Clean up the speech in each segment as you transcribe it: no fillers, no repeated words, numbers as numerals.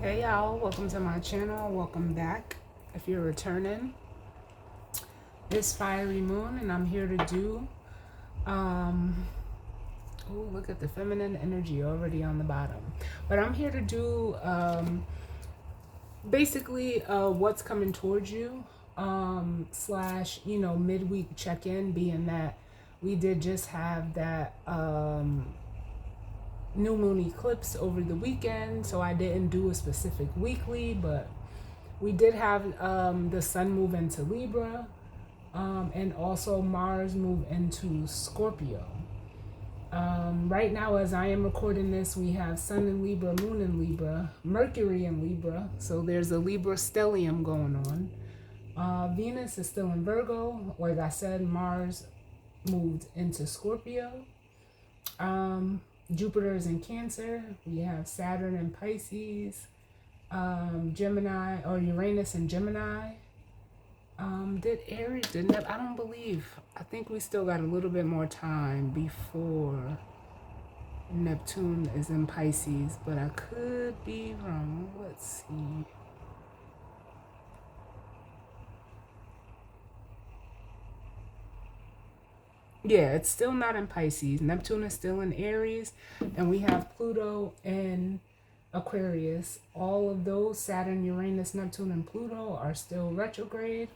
Hey y'all, welcome to my channel. Welcome back. If you're returning, it's Fiery Moon and I'm here to do oh, look at the feminine energy already on the bottom. But I'm here to do basically what's coming towards you slash, midweek check-in, being that we did just have that new moon eclipse over the weekend, so I didn't do a specific weekly, but we did have the sun move into Libra, and also Mars move into Scorpio. Right now, as I am recording this, we have Sun in Libra, Moon in Libra, Mercury in Libra, so there's a Libra stellium going on. Venus is still in Virgo. Like I said, Mars moved into Scorpio. Jupiter is in Cancer. We have Saturn in Pisces, Gemini, or Uranus in Gemini. Did Aries, didn't I don't believe. I think we still got a little bit more time before Neptune is in Pisces, but I could be wrong. Let's see. Yeah, it's still not in Pisces. Neptune is still in Aries, and we have Pluto in Aquarius. All of those, Saturn, Uranus, Neptune, and Pluto, are still retrograde.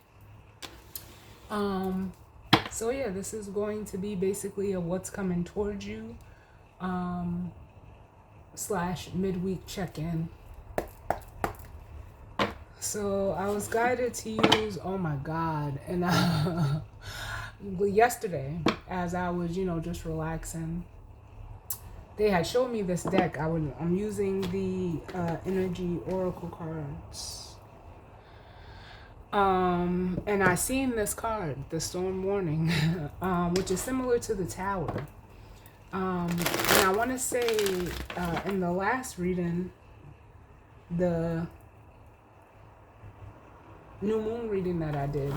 So yeah, this is going to be basically a what's coming towards you slash midweek check-in. So I was guided to use, oh my God, and yesterday, as I was, just relaxing, they had shown me this deck. I'm using the Energy Oracle cards. And I seen this card, the Storm Warning, which is similar to the Tower. And I want to say in the last reading, the new moon reading that I did,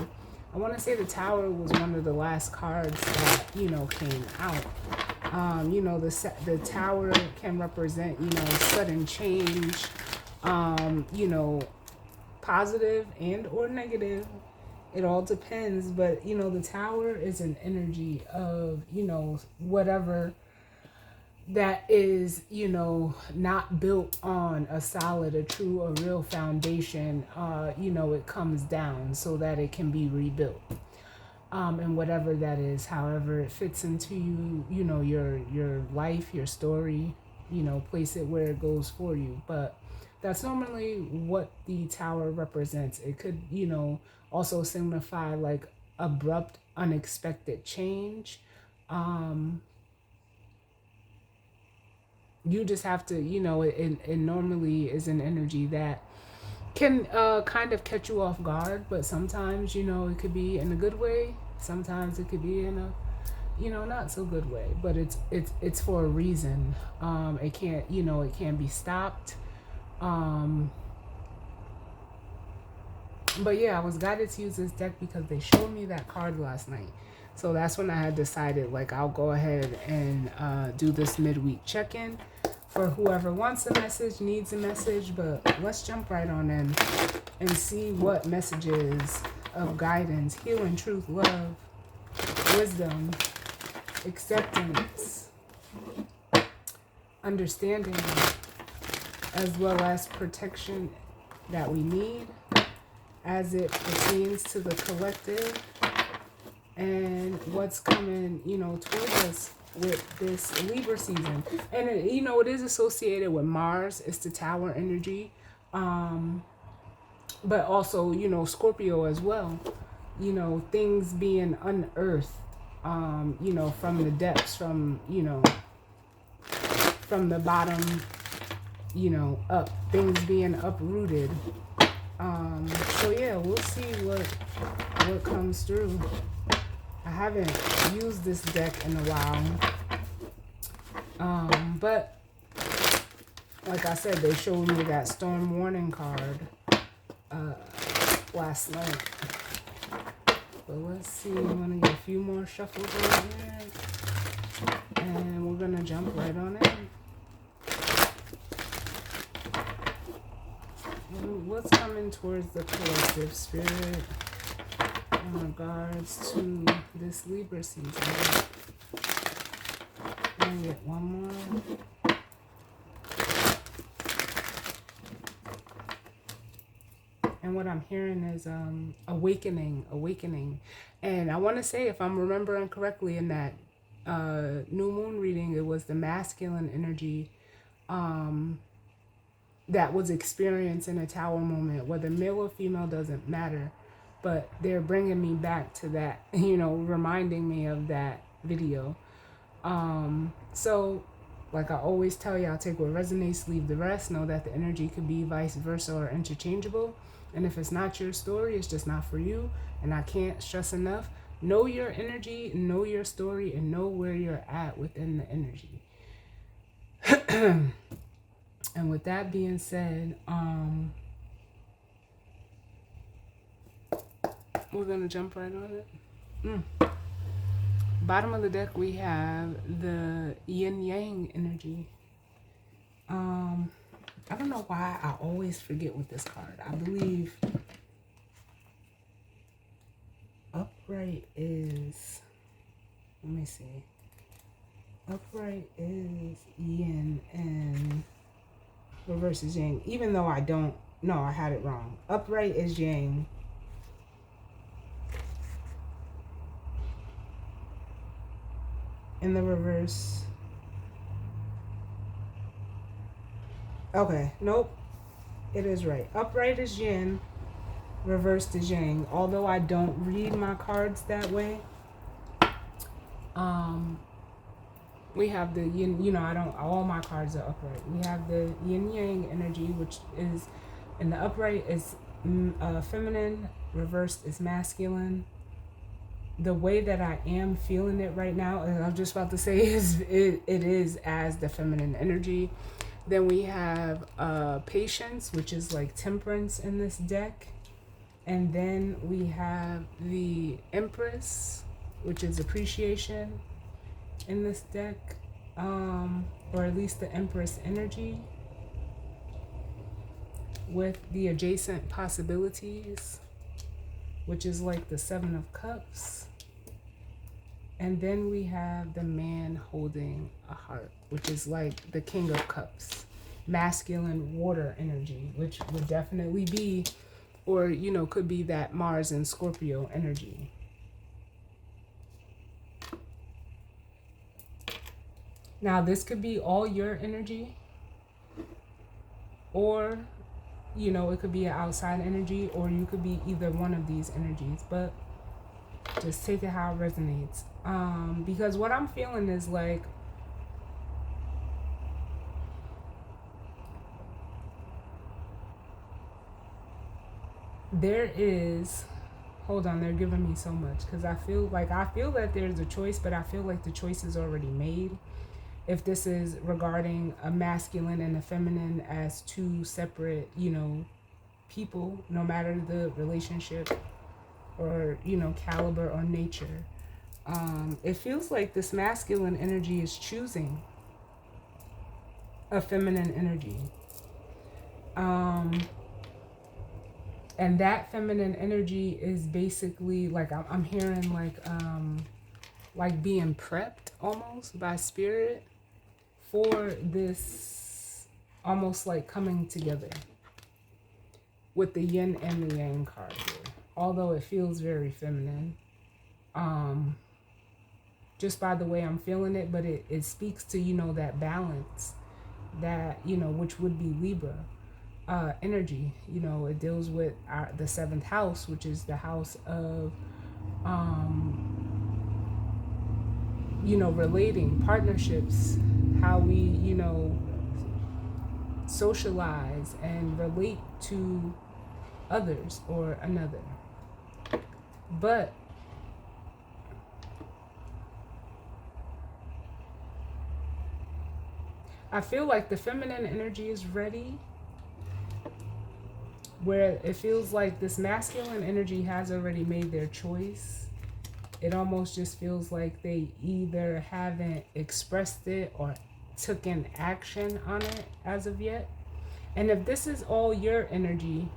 I want to say the Tower was one of the last cards that, came out. The Tower can represent, sudden change, positive and or negative. It all depends. But, the Tower is an energy of, whatever that is, not built on a solid, a true, a real foundation. It comes down so that it can be rebuilt. And whatever that is, however it fits into you, your life, your story, place it where it goes for you. But that's normally what the Tower represents. It could, also signify like abrupt, unexpected change. You just have to, it normally is an energy that can kind of catch you off guard, but sometimes, it could be in a good way. Sometimes it could be in a, not so good way, but it's for a reason. It can't, it can't be stopped. But yeah, I was guided to use this deck because they showed me that card last night. So that's when I had decided, like, I'll go ahead and do this midweek check-in for whoever wants a message, needs a message. But let's jump right on in and see what messages of guidance, healing, truth, love, wisdom, acceptance, understanding, as well as protection that we need as it pertains to the collective, and what's coming, towards us with this Libra season. And it is associated with Mars. It's the Tower energy, but also, Scorpio as well. Things being unearthed, from the depths, from the bottom, up, things being uprooted. So yeah, we'll see what comes through. I haven't used this deck in a while, but like I said, they showed me that Storm Warning card last night. But let's see, I'm gonna get a few more shuffles over here, and we're gonna jump right on in. What's coming towards the collective spirit in regards to this Libra season? Can I get one more? And what I'm hearing is awakening. And I want to say, if I'm remembering correctly, in that new moon reading, it was the masculine energy that was experienced in a tower moment. Whether male or female doesn't matter, but they're bringing me back to that, reminding me of that video. So like I always tell you, I'll take what resonates, leave the rest. Know that the energy could be vice versa or interchangeable. And if it's not your story, it's just not for you. And I can't stress enough, know your energy, know your story, and know where you're at within the energy. And with that being said, we're going to jump right on it. Bottom of the deck, we have the yin-yang energy. I don't know why I always forget with this card. I believe upright is, let me see. Upright is yin and reverse is yang. Even though I don't, no, I had it wrong. Upright is yang. In the reverse. Okay, nope. It is right. Upright is yin, reversed is yang. Although I don't read my cards that way. We have the yin, I don't, all my cards are upright. We have the yin yang energy, which is, in the upright is feminine, reversed is masculine. The way that I am feeling it right now, and I'm just about to say, is it is as the feminine energy. Then we have patience, which is like temperance in this deck. And then we have the Empress, which is appreciation in this deck, or at least the Empress energy, with the adjacent possibilities, which is like the Seven of Cups. And then we have the man holding a heart, which is like the King of Cups, masculine water energy, which would definitely be, or, could be that Mars and Scorpio energy. Now, this could be all your energy, or, it could be an outside energy, or you could be either one of these energies, but just take it how it resonates. Because what I'm feeling is like, there is, hold on, they're giving me so much, because I feel that there's a choice, but I feel like the choice is already made. If this is regarding a masculine and a feminine as two separate, people, no matter the relationship or, caliber or nature, it feels like this masculine energy is choosing a feminine energy. And that feminine energy is basically like, I'm hearing like being prepped almost by spirit for this, almost like coming together with the yin and the yang card here. Although it feels very feminine, just by the way I'm feeling it, but it speaks to, that balance, that, which would be Libra energy. It deals with the 7th house, which is the house of, relating, partnerships, how we, socialize and relate to others or another. But I feel like the feminine energy is ready, where it feels like this masculine energy has already made their choice. It almost just feels like they either haven't expressed it or taken action on it as of yet. And if this is all your energy,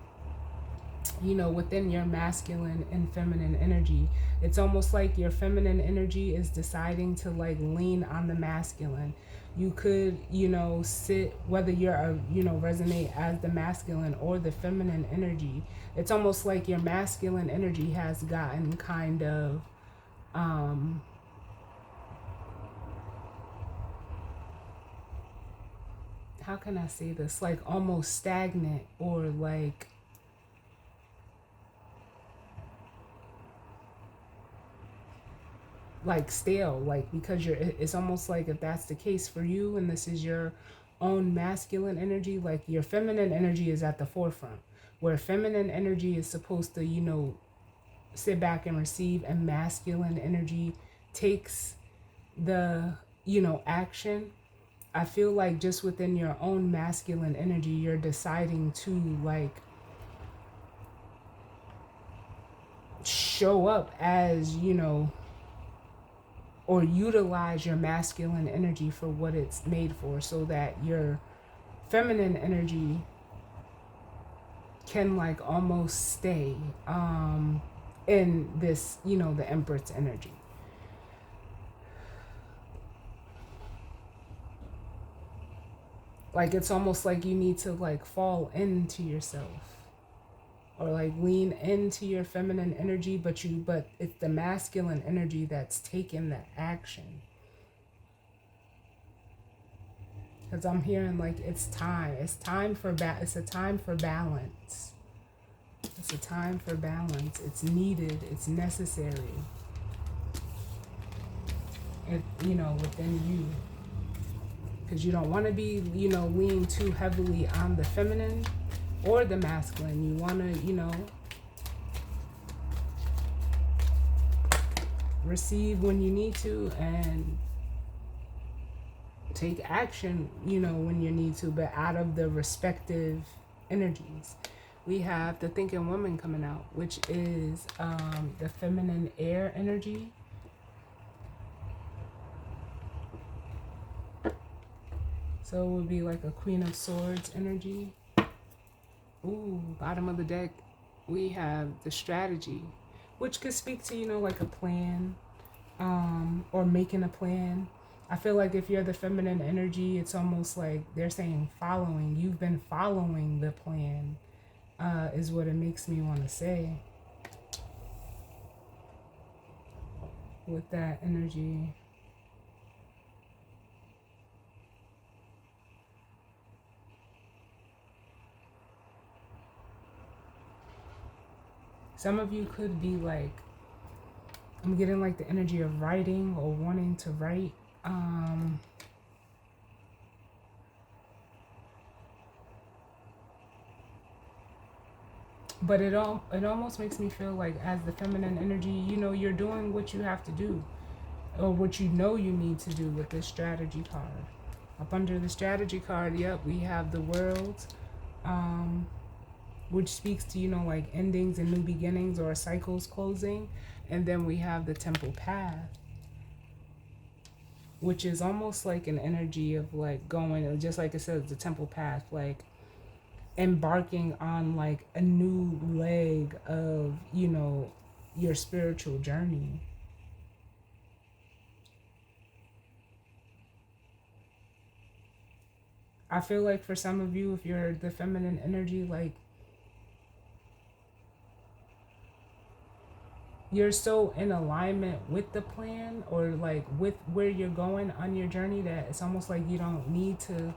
you know, within your masculine and feminine energy, it's almost like your feminine energy is deciding to like lean on the masculine. You could, you know, sit, whether you're a, you know, resonate as the masculine or the feminine energy. It's almost like your masculine energy has gotten kind of um how can I say this, like almost stagnant, or like stale, like because you're, it's almost like if that's the case for you and this is your own masculine energy, like your feminine energy is at the forefront, where feminine energy is supposed to, you know, sit back and receive, and masculine energy takes the, you know, action. I feel like just within your own masculine energy, you're deciding to like show up as, you know, or utilize your masculine energy for what it's made for, so that your feminine energy can like almost stay in this, you know, the Empress energy. Like it's almost like you need to like fall into yourself, or like lean into your feminine energy, but it's the masculine energy that's taking the action. Because I'm hearing like it's time for it's a time for balance. It's a time for balance. It's needed, it's necessary, it, you know, within you. Because you don't want to be, you know, lean too heavily on the feminine or the masculine. You want to, you know, receive when you need to, and take action, you know, when you need to, but out of the respective energies. We have the thinking woman coming out, which is the feminine air energy. So it would be like a Queen of Swords energy. Ooh, bottom of the deck, we have the strategy, which could speak to, you know, like a plan, or making a plan. I feel like if you're the feminine energy, it's almost like they're saying following. You've been following the plan, is what it makes me want to say with that energy. Some of you could be like, I'm getting like the energy of writing or wanting to write. But it almost makes me feel like as the feminine energy, you know, you're doing what you have to do, or what you know you need to do with this strategy card. Up under the strategy card, yep, we have the world, um, which speaks to, you know, like endings and new beginnings or cycles closing. And then we have the temple path, which is almost like an energy of like going, just like it says, the temple path, like embarking on like a new leg of, you know, your spiritual journey. I feel like for some of you, if you're the feminine energy, like you're so in alignment with the plan, or like with where you're going on your journey, that it's almost like you don't need to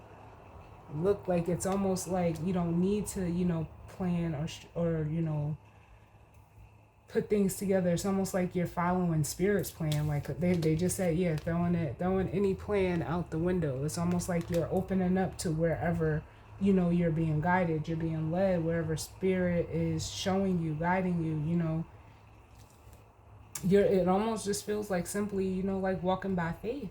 look, like it's almost like you don't need to, you know, plan or you know, put things together. It's almost like you're following spirit's plan. Like they just said, yeah, throwing any plan out the window. It's almost like you're opening up to wherever, you know, you're being guided, you're being led, wherever spirit is showing you, guiding you, you know. It almost just feels like simply, you know, like walking by faith.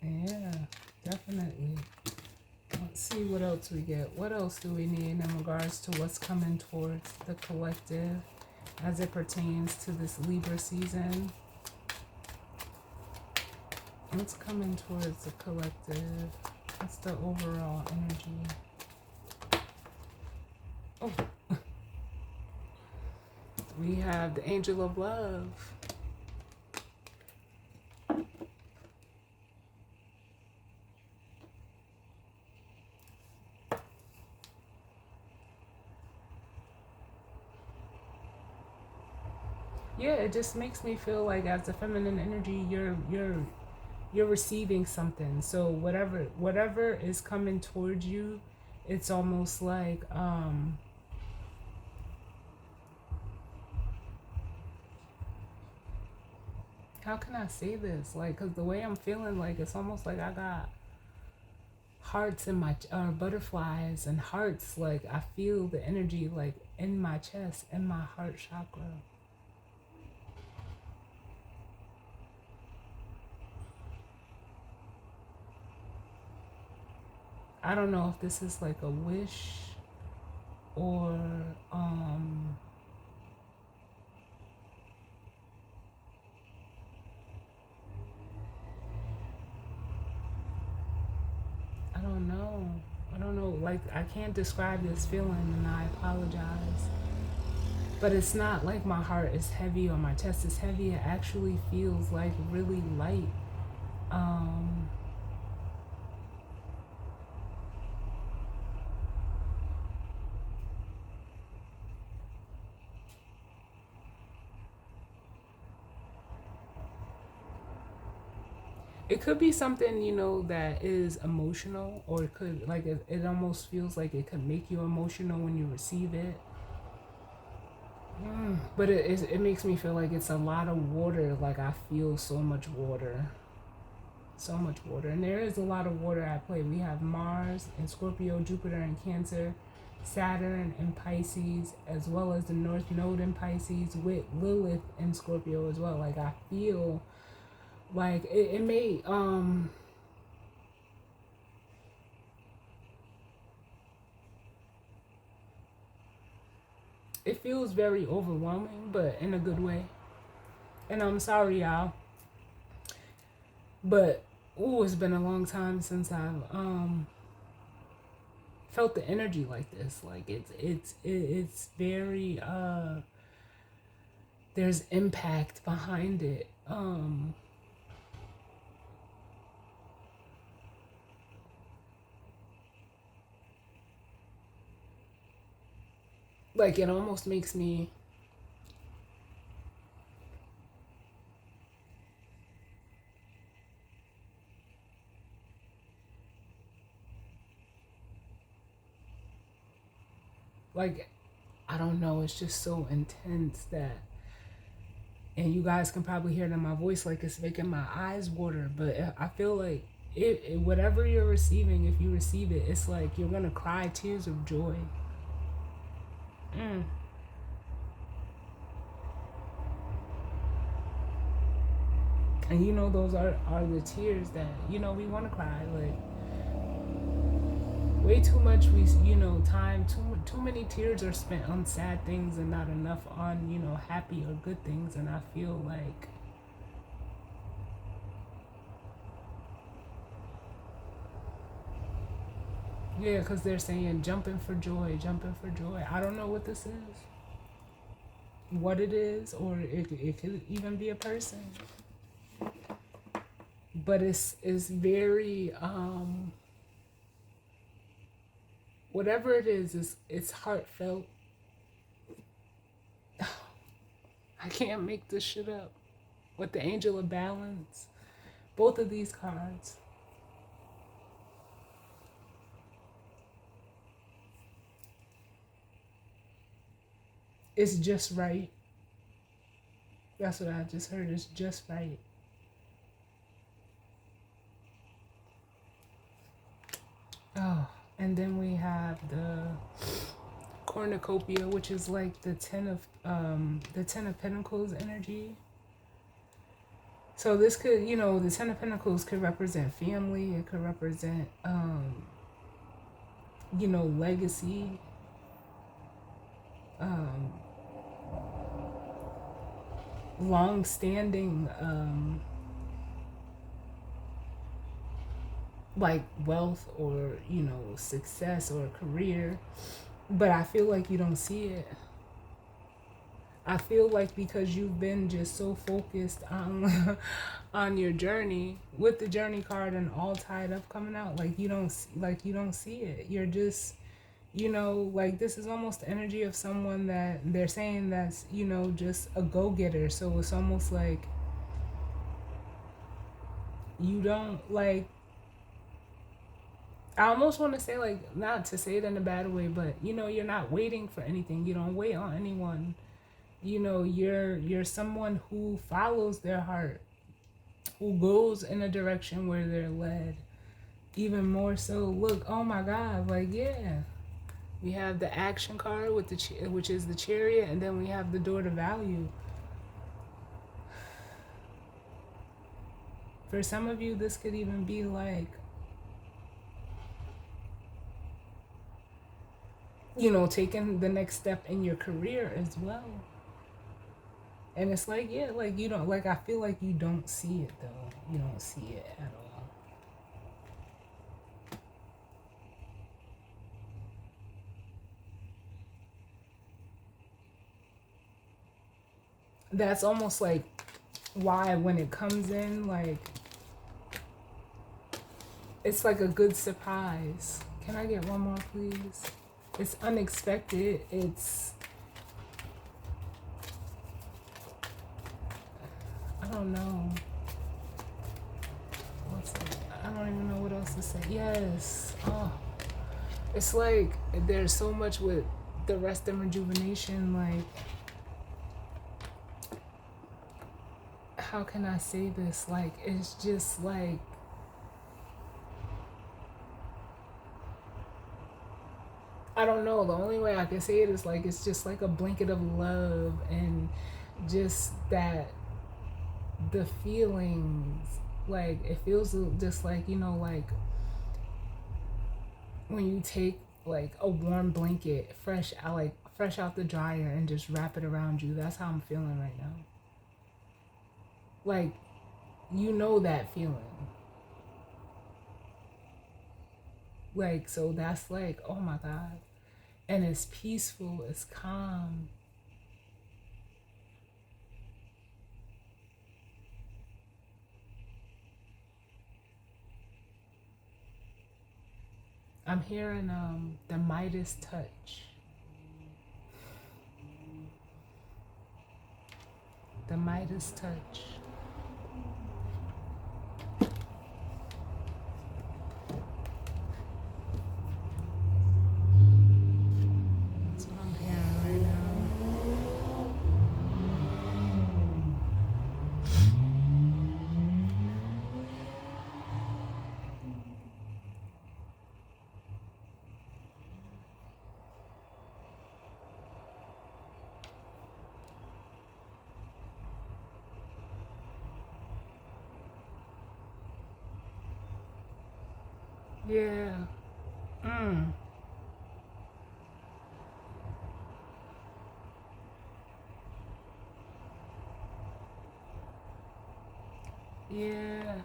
Yeah, definitely. see what else we get. What else do we need in regards to what's coming towards the collective as it pertains to this Libra season? What's coming towards the collective? What's the overall energy? Oh, we have the Angel of Love. Yeah, it just makes me feel like as the feminine energy, you're receiving something. So whatever is coming towards you, it's almost like how can I say this? Like, cause the way I'm feeling, like it's almost like I got hearts in my butterflies and hearts. Like I feel the energy like in my chest, in my heart chakra. I don't know if this is like a wish or I don't know. I don't know. Like I can't describe this feeling and I apologize. But it's not like my heart is heavy or my chest is heavy. It actually feels like really light. Um It could be something, that is emotional, or it could, like, it almost feels like it could make you emotional when you receive it. But it makes me feel like it's a lot of water. Like, I feel so much water. So much water. And there is a lot of water at play. We have Mars in Scorpio, Jupiter in Cancer, Saturn in Pisces, as well as the North Node in Pisces with Lilith in Scorpio as well. Like, I feel like it may it feels very overwhelming, but in a good way. And I'm sorry, y'all, but it's been a long time since I've felt the energy like this. Like it's very there's impact behind it. Like it almost makes me like, I don't know, it's just so intense that, and you guys can probably hear it in my voice, like it's making my eyes water. But I feel like whatever you're receiving, if you receive it, it's like you're gonna cry tears of joy. Mm. And those are the tears that we want to cry. Like way too much, we time, too many tears are spent on sad things and not enough on happy or good things. And I feel like yeah, because they're saying jumping for joy, jumping for joy. I don't know what this is, what it is, or it could even be a person. But it's very whatever it is, it's heartfelt. I can't make this shit up. With the Angel of Balance, both of these cards. It's just right. That's what I just heard. It's just right. Oh, and then we have the cornucopia, which is like the Ten of Pentacles energy. So this could, the Ten of Pentacles could represent family. It could represent legacy, um, long-standing, like wealth or success or career, but I feel like you don't see it. I feel like because you've been just so focused on on your journey with the journey card and all tied up coming out, like you don't see it. You're just like this is almost the energy of someone that they're saying that's just a go-getter. So it's almost like you don't like, I almost want to say, like, not to say it in a bad way, but you're not waiting for anything. You don't wait on anyone. You're someone who follows their heart, who goes in a direction where they're led. Even more so, look, oh my God, like, yeah. We have the action card with which is the chariot, and then we have the door to value. For some of you, this could even be like, taking the next step in your career as well. And it's like, yeah, like you don't, like, I feel like you don't see it though. You don't see it at all. That's almost like why when it comes in, like, it's like a good surprise. Can I get one more, please? It's unexpected. I don't know. I don't even know what else to say. Yes. Oh. It's like there's so much with the rest and rejuvenation. Like, how can I say this? Like, it's just like, I don't know. The only way I can say it is like, it's just like a blanket of love, and just that the feelings, like, it feels just like, like when you take like a warm blanket fresh out the dryer and just wrap it around you. That's how I'm feeling right now. Like, that feeling. Like, so that's like, oh my God. And it's peaceful, it's calm. I'm hearing the Midas touch. The Midas touch. That's what I'm hearing right now. Yeah. Mm. Yeah.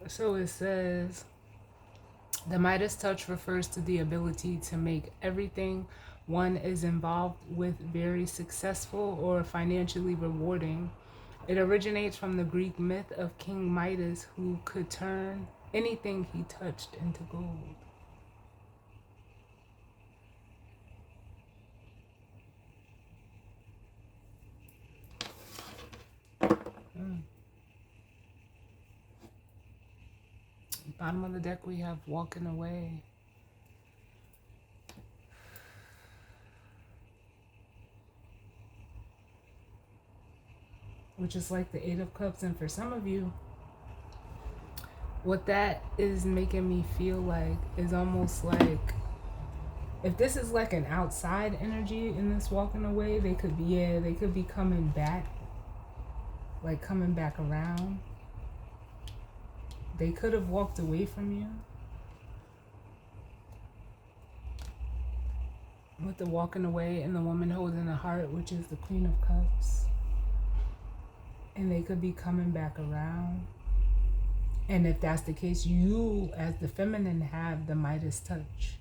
So it says, the Midas touch refers to the ability to make everything one is involved with very successful or financially rewarding. It originates from the Greek myth of King Midas, who could turn anything he touched into gold. Mm. Bottom of the deck, we have walking away. Which is like the Eight of Cups. And for some of you, what that is making me feel like is almost like, if this is like an outside energy in this walking away, they could be coming back, like coming back around. They could have walked away from you. With the walking away and the woman holding the heart, which is the Queen of Cups. And they could be coming back around. And if that's the case, you as the feminine have the Midas touch.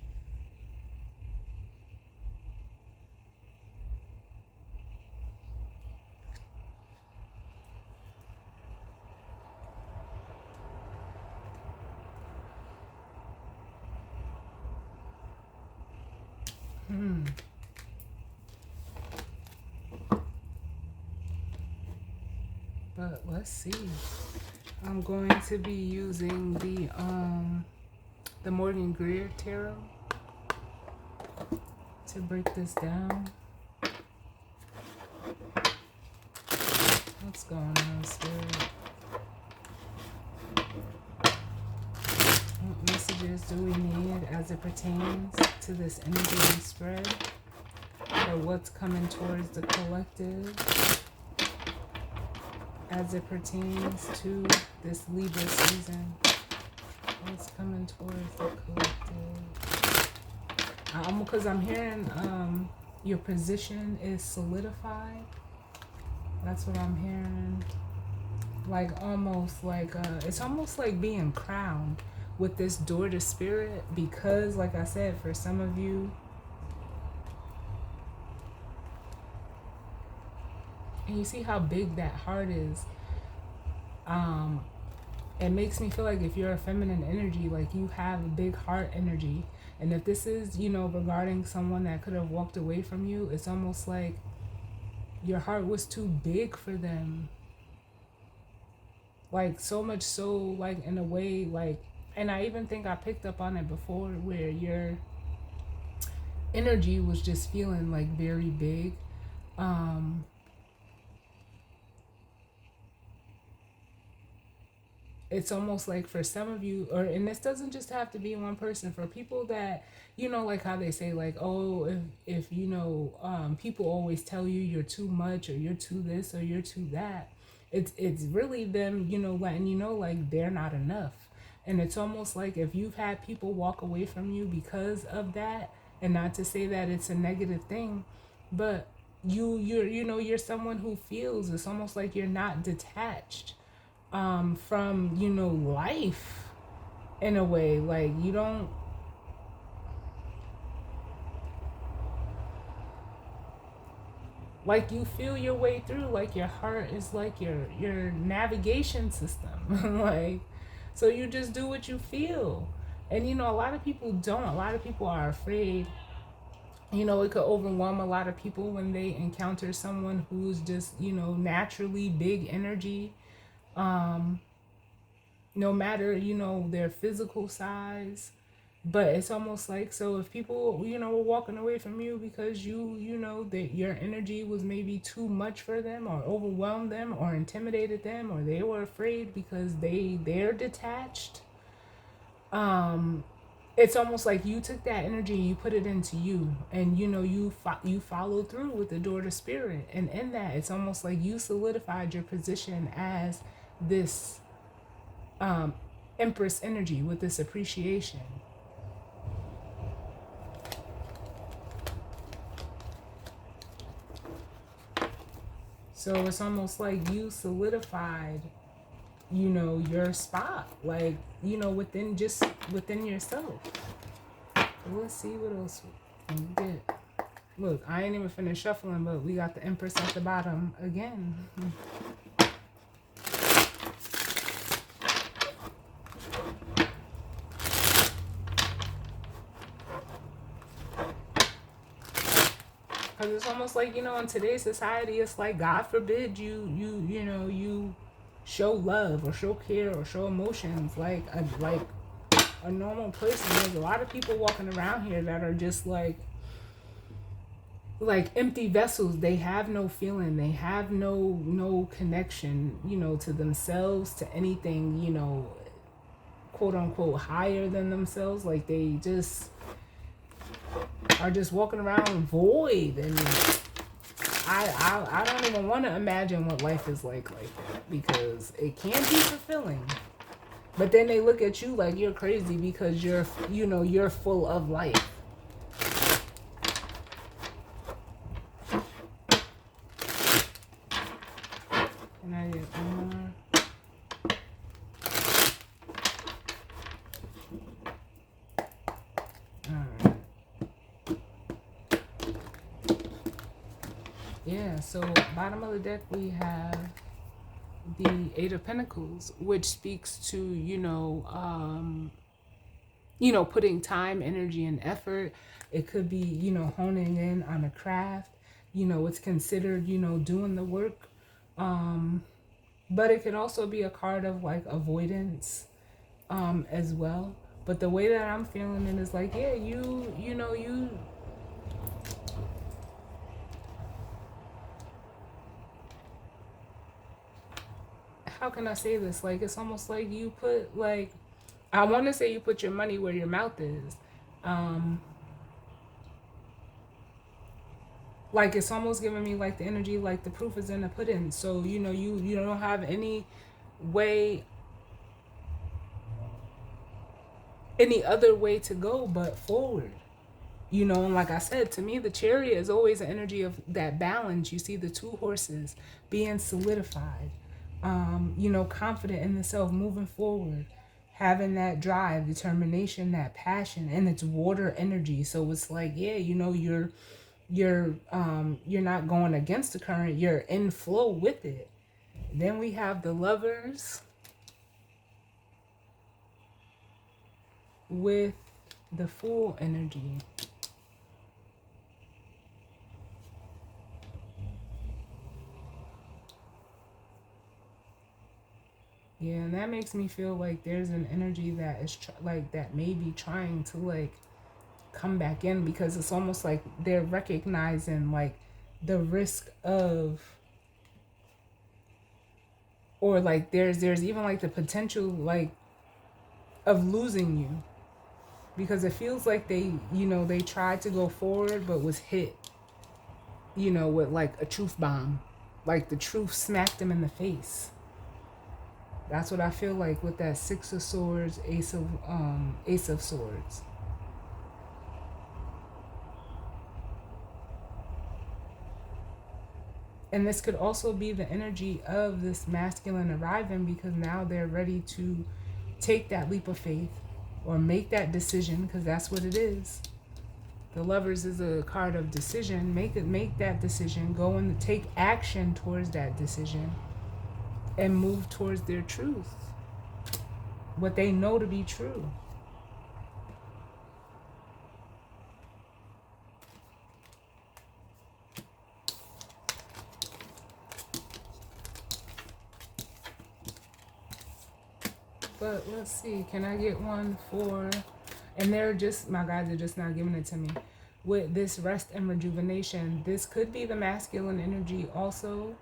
But let's see. I'm going to be using the Morgan Greer Tarot to break this down. What's going on, Spirit? What messages do we need as it pertains to this energy spread? Or what's coming towards the collective as it pertains to this Libra season? What's coming towards the collective? Because I'm hearing your position is solidified. That's what I'm hearing. Like almost like it's almost like being crowned with this door to spirit, because like I said, for some of you, and you see how big that heart is. It makes me feel like if you're a feminine energy, like you have a big heart energy. And if this is, regarding someone that could have walked away from you, it's almost like your heart was too big for them. Like so much so, like in a way, like, and I even think I picked up on it before, where your energy was just feeling like very big. It's almost like for some of you, and this doesn't just have to be one person, for people that, like how they say, like, oh, if people always tell you you're too much, or you're too this, or you're too that. It's really them, letting you know, like, they're not enough. And it's almost like if you've had people walk away from you because of that, and not to say that it's a negative thing, but you're someone who feels, it's almost like you're not detached from life in a way. Like you don't, like you feel your way through, like your heart is like your navigation system. Like, so you just do what you feel. And a lot of people don't. A lot of people are afraid. It could overwhelm a lot of people when they encounter someone who's just naturally big energy. No matter, their physical size. But it's almost like, so if people, were walking away from you because that your energy was maybe too much for them, or overwhelmed them, or intimidated them, or they were afraid because they're detached. It's almost like you took that energy and you put it into you, and you followed through with the door to spirit, and in that, it's almost like you solidified your position as this Empress energy with this appreciation. So it's almost like you solidified, your spot, like, within yourself. So let's see what else we can get. Look, I ain't even finished shuffling, but we got the Empress at the bottom again. Because it's almost like, in today's society, it's like, God forbid you show love or show care or show emotions like a normal person. There's a lot of people walking around here that are just like empty vessels. They have no feeling. They have no connection, to themselves, to anything, quote unquote, higher than themselves. Like they just are just walking around void, and I don't even want to imagine what life is like that, because it can be fulfilling. But then they look at you like you're crazy because you're full of life. And I get one more. Alright. Yeah, so bottom of the deck we have the Eight of Pentacles, which speaks to, putting time, energy, and effort. It could be, honing in on a craft. It's considered, doing the work. But it could also be a card of like avoidance as well. But the way that I'm feeling it is like, yeah, you how can I say this? Like, it's almost like you put, like, I want to say you put your money where your mouth is. Like, it's almost giving me, like, the energy, like, the proof is in the pudding. So, you don't have any way, any other way to go but forward. And like I said, to me, the chariot is always an energy of that balance. You see the two horses being solidified, confident in the self, moving forward, having that drive, determination, that passion, and it's water energy. So it's like, yeah, you're not going against the current, you're in flow with it. Then we have the Lovers with the Fool energy. Yeah, and that makes me feel like there's an energy that is like that may be trying to like come back in, because it's almost like they're recognizing like the risk of, or like there's even like the potential like of losing you, because it feels like they tried to go forward but was hit, with like a truth bomb, like the truth smacked them in the face. That's what I feel like with that Six of Swords, Ace of Swords. And this could also be the energy of this masculine arriving, because now they're ready to take that leap of faith or make that decision, because that's what it is. The Lovers is a card of decision. Make that decision, go and take action towards that decision and move towards their truth, what they know to be true. But let's see, can I get one for, and they're just, my guys are just not giving it to me. With this rest and rejuvenation, this could be the masculine energy also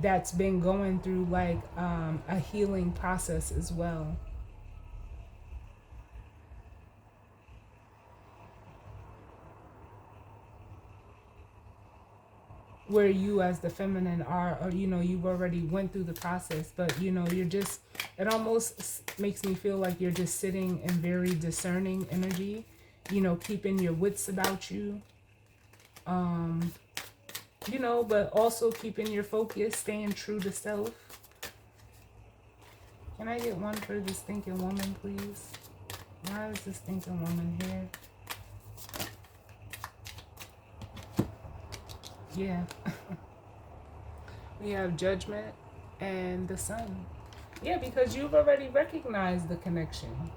that's been going through like a healing process as well. Where you as the feminine are, or you've already went through the process, but you're just, it almost makes me feel like you're just sitting in very discerning energy, keeping your wits about you, but also keeping your focus, staying true to self. Can I get one for this thinking woman, please? Why is this thinking woman here? Yeah. We have Judgment and the Sun. Yeah, because you've already recognized the connection,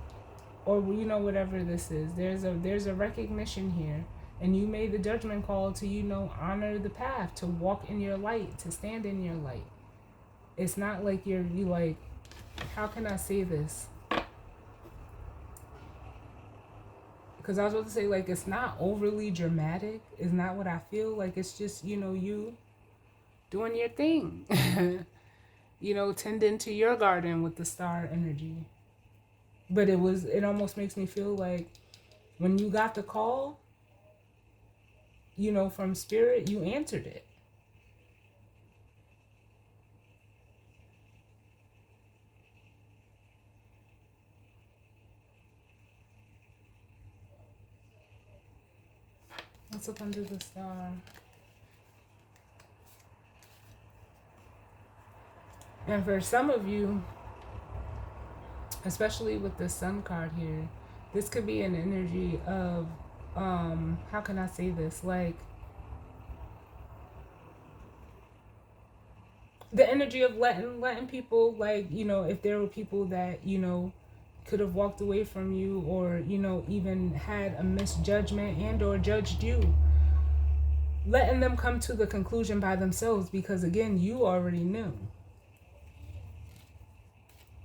or whatever this is. There's a recognition here, and you made the judgment call to honor the path, to walk in your light, to stand in your light. It's not like you like, how can I say this? Because I was about to say, like, it's not overly dramatic. It's not what I feel like. It's just, you doing your thing. Tending to your garden with the star energy. But it almost makes me feel like when you got the call, from spirit, you answered it. What's up under the star? And for some of you, especially with the Sun card here, this could be an energy of, how can I say this? Like, the energy of letting people, like, you know, if there were people that, you know, could have walked away from you, or, you know, even had a misjudgment and or judged you, letting them come to the conclusion by themselves, because again, you already knew.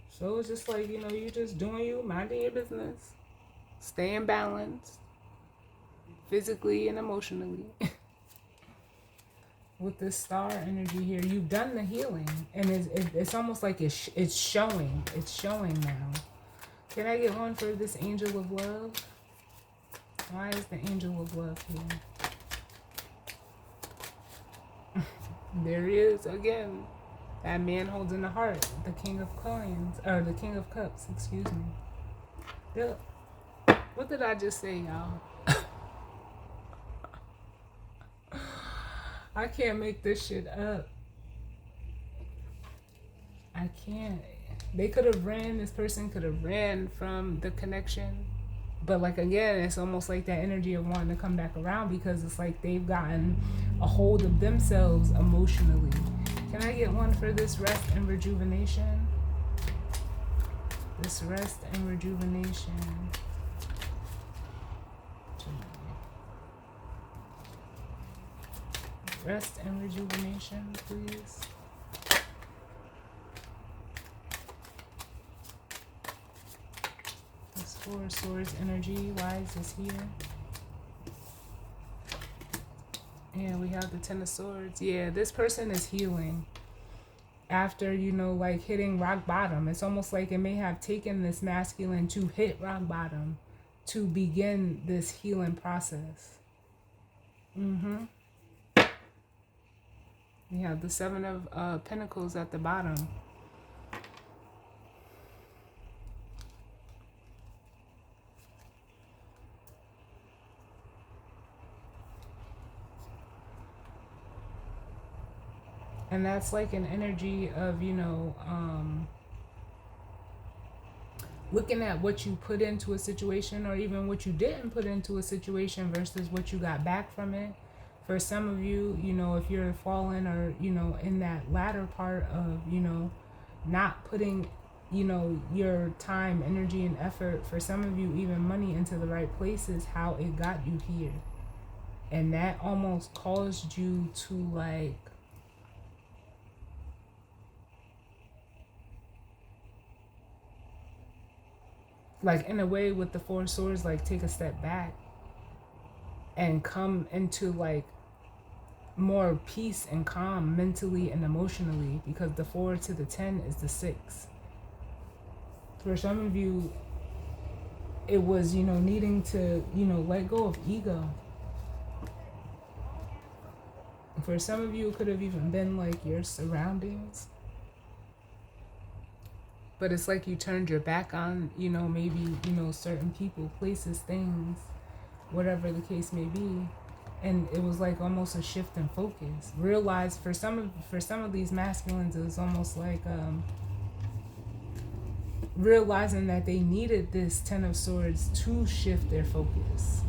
So it's just like, you know, you just doing you, minding your business, staying balanced, physically and emotionally. With this star energy here, you've done the healing, and it's almost like it's showing. It's showing now. Can I get one for this angel of love? Why is the angel of love here? There he is again. That man holding the heart, the king of coins, or the king of cups, excuse me. What did I just say, y'all? I can't make this shit up. I can't. They could have this person could have ran from the connection. But like, again, it's almost like that energy of wanting to come back around, because it's like they've gotten a hold of themselves emotionally. Can I get one for this rest and rejuvenation? This rest and rejuvenation. Rest and rejuvenation, please. This Four of Swords energy, why is this here? And we have the Ten of Swords. Yeah, this person is healing after, you know, like hitting rock bottom. It's almost like it may have taken this masculine to hit rock bottom to begin this healing process. We have the Seven of Pentacles at the bottom. And that's like an energy of, you know, looking at what you put into a situation, or even what you didn't put into a situation versus what you got back from it. For some of you, you know, if you're fallen, or, you know, in that latter part of, you know, not putting, you know, your time, energy, and effort, for some of you, even money, into the right places, how it got you here. And that almost caused you to, like in a way with the Four of Swords, like take a step back and come into like more peace and calm mentally and emotionally, because the 4 to the 10 is the 6. For some of you, it was, you know, needing to, you know, let go of ego. For some of you, it could have even been like your surroundings. But it's like you turned your back on, you know, maybe, you know, certain people, places, things, whatever the case may be. And it was like almost a shift in focus. Realize for some of these masculines, it was almost like realizing that they needed this Ten of Swords to shift their focus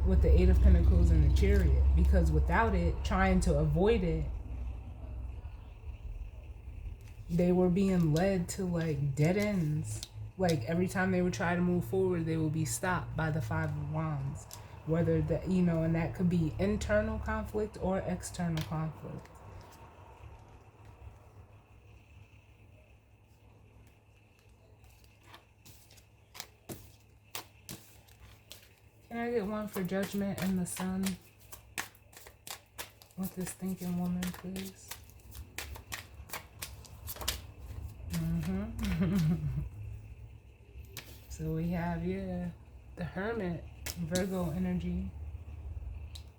with the Eight of Pentacles and the Chariot. Because without it, trying to avoid it, they were being led to like dead ends. Like every time they would try to move forward, they would be stopped by the Five of Wands. Whether that, you know, and that could be internal conflict or external conflict. Can I get one for Judgment and the Sun with this thinking woman, please? So we have, yeah, the Hermit, Virgo energy,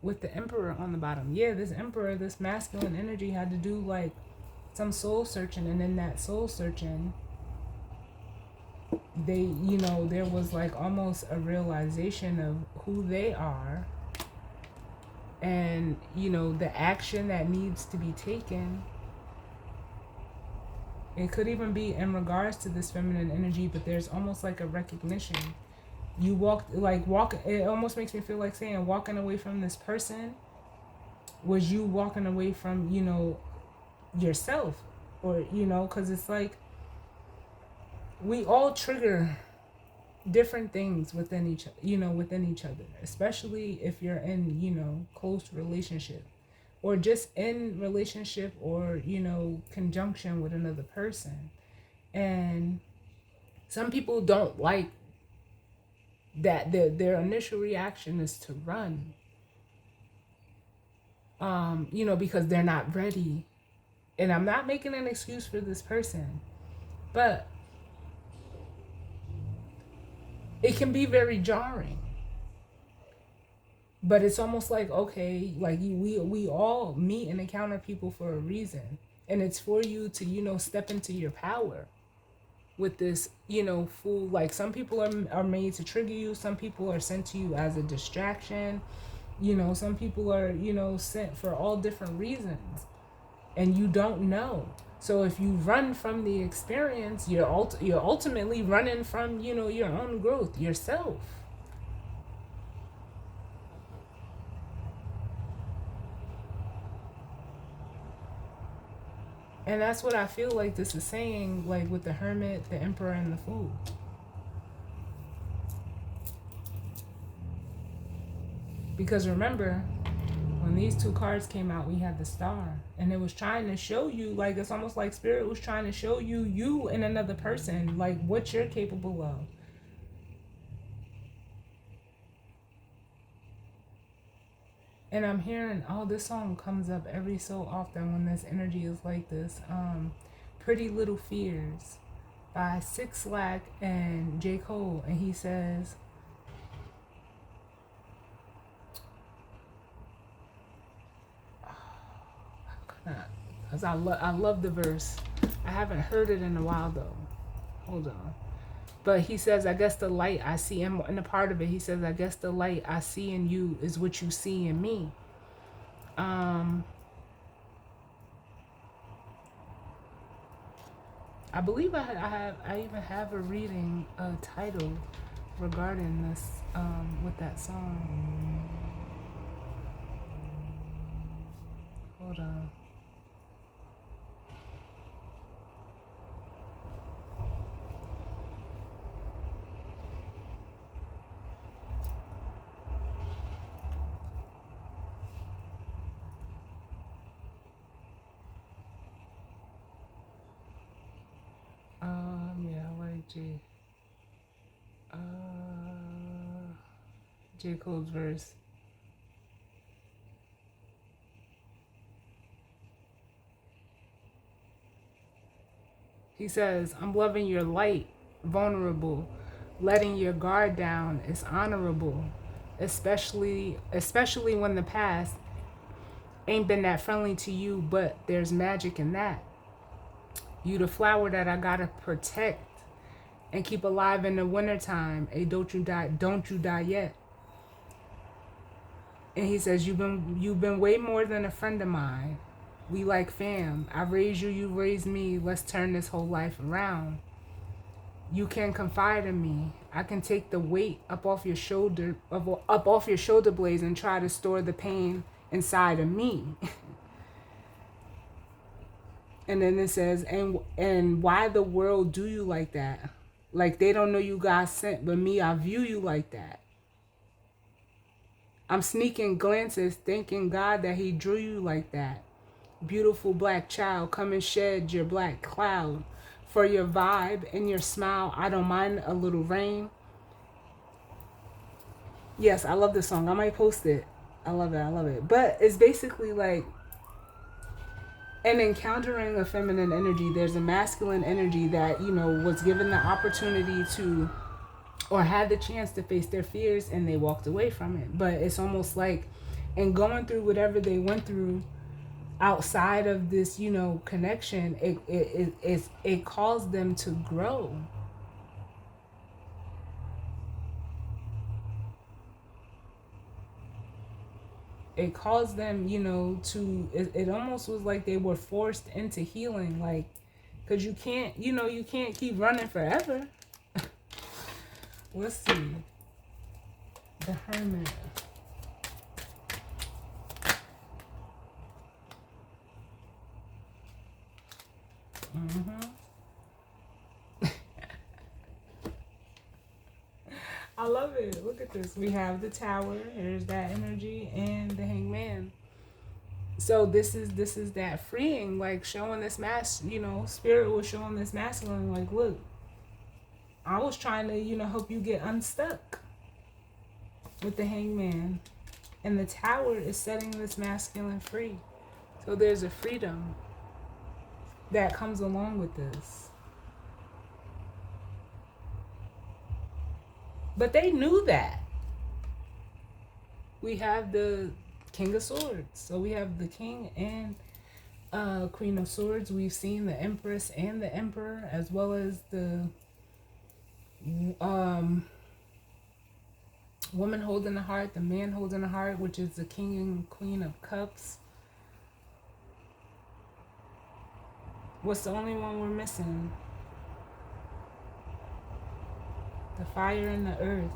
with the Emperor on the bottom. Yeah, this Emperor, this masculine energy, had to do like some soul searching, and in that soul searching, they, you know, there was like almost a realization of who they are And, you know, the action that needs to be taken, it could even be in regards to this feminine energy, but there's almost like a recognition. You walk, it almost makes me feel like saying walking away from this person was you walking away from, you know, yourself. Or, you know, because it's like we all trigger different things within within each other, especially if you're in, you know, close relationship, or just in relationship, or, you know, conjunction with another person. And some people don't like that. Their initial reaction is to run, you know, because they're not ready. And I'm not making an excuse for this person, but it can be very jarring. But it's almost like, okay, like we all meet and encounter people for a reason, and it's for you to, you know, step into your power with this, you know, full, like, some people are made to trigger you, some people are sent to you as a distraction, you know, some people are, you know, sent for all different reasons, and you don't know. So if you run from the experience, you're ultimately running from, you know, your own growth, yourself. And that's what I feel like this is saying, like with the Hermit, the Emperor, and the Fool. Because remember, when these two cards came out, we had the Star. And it was trying to show you, like, it's almost like Spirit was trying to show you, you and another person, like, what you're capable of. And I'm hearing, oh, this song comes up every so often when this energy is like this. Pretty Little Fears by Six Lack and J. Cole. And he says, because I love the verse. I haven't heard it in a while though. Hold on. But he says, I guess the light I see in a part of it, he says, I guess the light I see in you is what you see in me. I believe I even have a reading title regarding this with that song. Hold on. Yeah, I like J. Cole's verse. He says, I'm loving your light, vulnerable. Letting your guard down is honorable. Especially when the past ain't been that friendly to you, but there's magic in that. You the flower that I gotta protect and keep alive in the wintertime. Hey, don't you die yet. And he says, you've been way more than a friend of mine. We like fam. I raised you, you raised me. Let's turn this whole life around. You can confide in me. I can take the weight up off your shoulder blades and try to store the pain inside of me. And then it says, and why the world do you like that? Like they don't know you God sent, but me, I view you like that. I'm sneaking glances, thanking God that he drew you like that. Beautiful black child, come and shed your black cloud. For your vibe and your smile, I don't mind a little rain. Yes, I love this song. I might post it. I love it. But it's basically like, in encountering a feminine energy, there's a masculine energy that, you know, was given the opportunity to, or had the chance to face their fears, and they walked away from it. But it's almost like, in going through whatever they went through outside of this, you know, connection, it caused them to grow. it caused them, it almost was like they were forced into healing, like, because you can't keep running forever. Let's see. The Hermit. I love it. Look at this. We have the Tower. There's that energy, and the Hangman. So this is that freeing, like showing this spirit was showing this masculine, like, look, I was trying to, help you get unstuck with the Hangman. And the Tower is setting this masculine free. So there's a freedom that comes along with this. But they knew that. We have the King of Swords. So we have the King and Queen of Swords. We've seen the Empress and the Emperor, as well as the woman holding the heart, the man holding the heart, which is the King and Queen of Cups. What's the only one we're missing? The fire and the earth.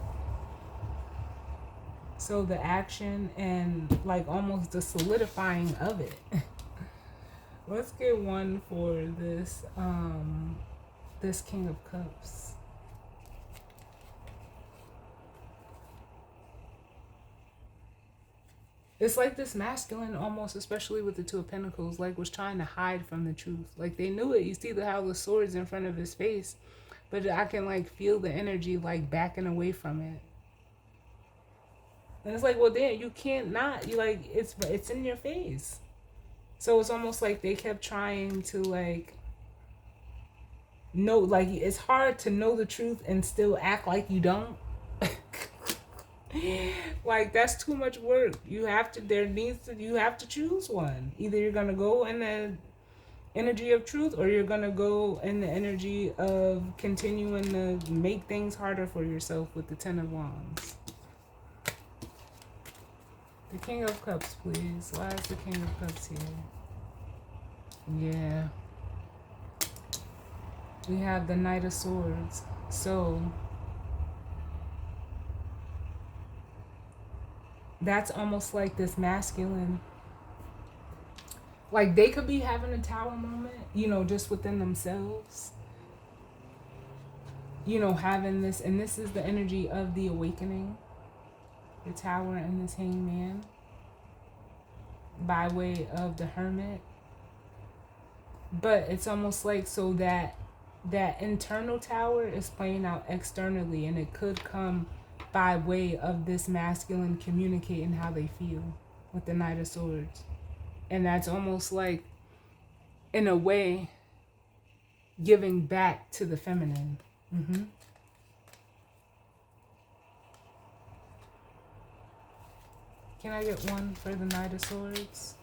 So the action and like almost the solidifying of it. Let's get one for this this King of Cups. It's like this masculine almost, especially with the Two of Pentacles, like was trying to hide from the truth. Like they knew it. You see how the sword's in front of his face, but I can like feel the energy like backing away from it. And it's like, well, damn, you can't not. You like it's in your face. So it's almost like they kept trying to like know, like it's hard to know the truth and still act like you don't. Like that's too much work. You have to choose one. Either you're gonna go in the energy of truth, or you're gonna go in the energy of continuing to make things harder for yourself with the Ten of Wands. The King of Cups, please. Why is the King of Cups here? Yeah. We have the Knight of Swords. So that's almost like this masculine, like they could be having a Tower moment, just within themselves, having this, and this is the energy of the awakening, the Tower and this Hangman, by way of the Hermit. But it's almost like, so that internal Tower is playing out externally, and it could come by way of this masculine communicating how they feel with the Knight of Swords. And that's almost like, in a way, giving back to the feminine. Can I get one for the Knight of Swords?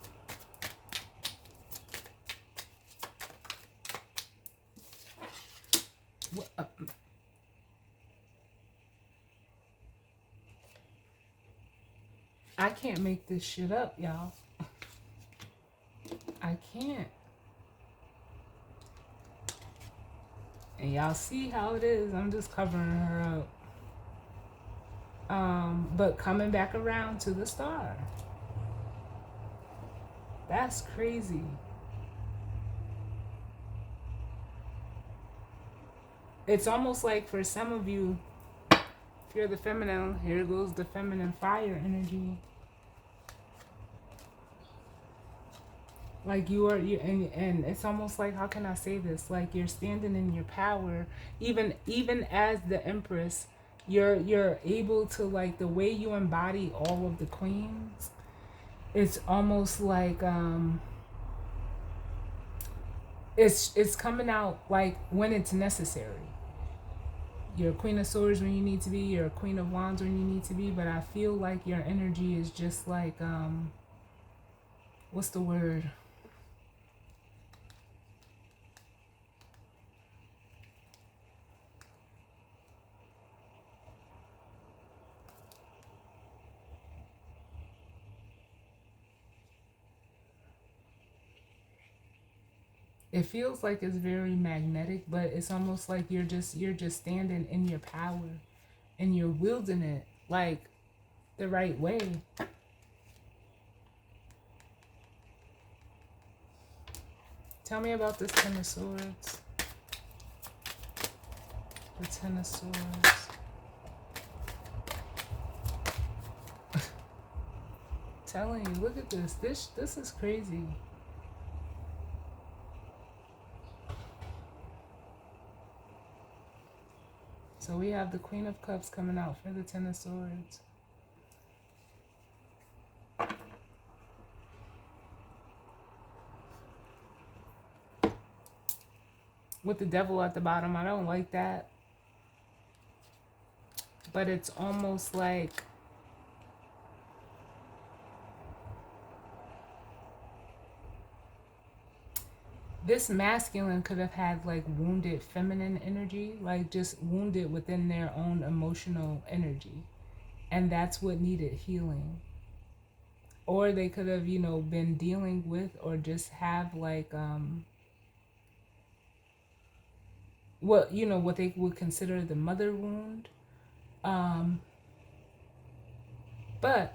I can't make this shit up, y'all. I can't. And y'all see how it is. I'm just covering her up. But coming back around to the Star. That's crazy. It's almost like for some of you, if you're the feminine, here goes the feminine fire energy. Like and it's almost like, how can I say this? Like you're standing in your power, even as the Empress, you're able to, like, the way you embody all of the queens. It's almost like it's coming out like when it's necessary. You're a Queen of Swords when you need to be. You're a Queen of Wands when you need to be. But I feel like your energy is just like what's the word? It feels like it's very magnetic, but it's almost like you're just standing in your power and you're wielding it like the right way. Tell me about this Ten of Swords. The Ten of Swords. Telling you, look at this. This is crazy. So we have the Queen of Cups coming out for the Ten of Swords. With the Devil at the bottom, I don't like that. But it's almost like this masculine could have had like wounded feminine energy, like just wounded within their own emotional energy. And that's what needed healing. Or they could have, you know, been dealing with or just have like what, you know, what they would consider the mother wound. But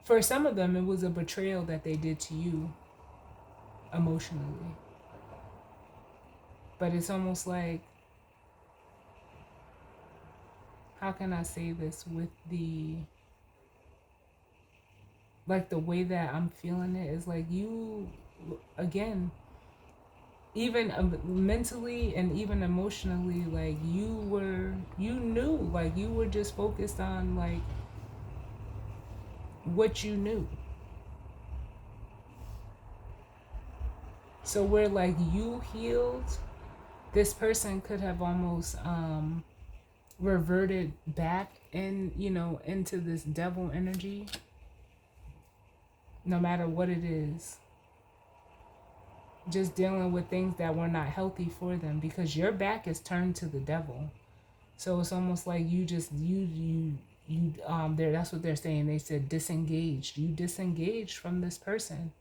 for some of them, it was a betrayal that they did to you emotionally. But it's almost like, how can I say this with the, like the way that I'm feeling it is like you, again, even mentally and even emotionally, like you knew, like you were just focused on like what you knew. So where like you healed, this person could have almost reverted back in, you know, into this devil energy, no matter what it is. Just dealing with things that were not healthy for them, because your back is turned to the devil. So it's almost like you just you there, that's what they're saying. They said disengaged. You disengaged from this person.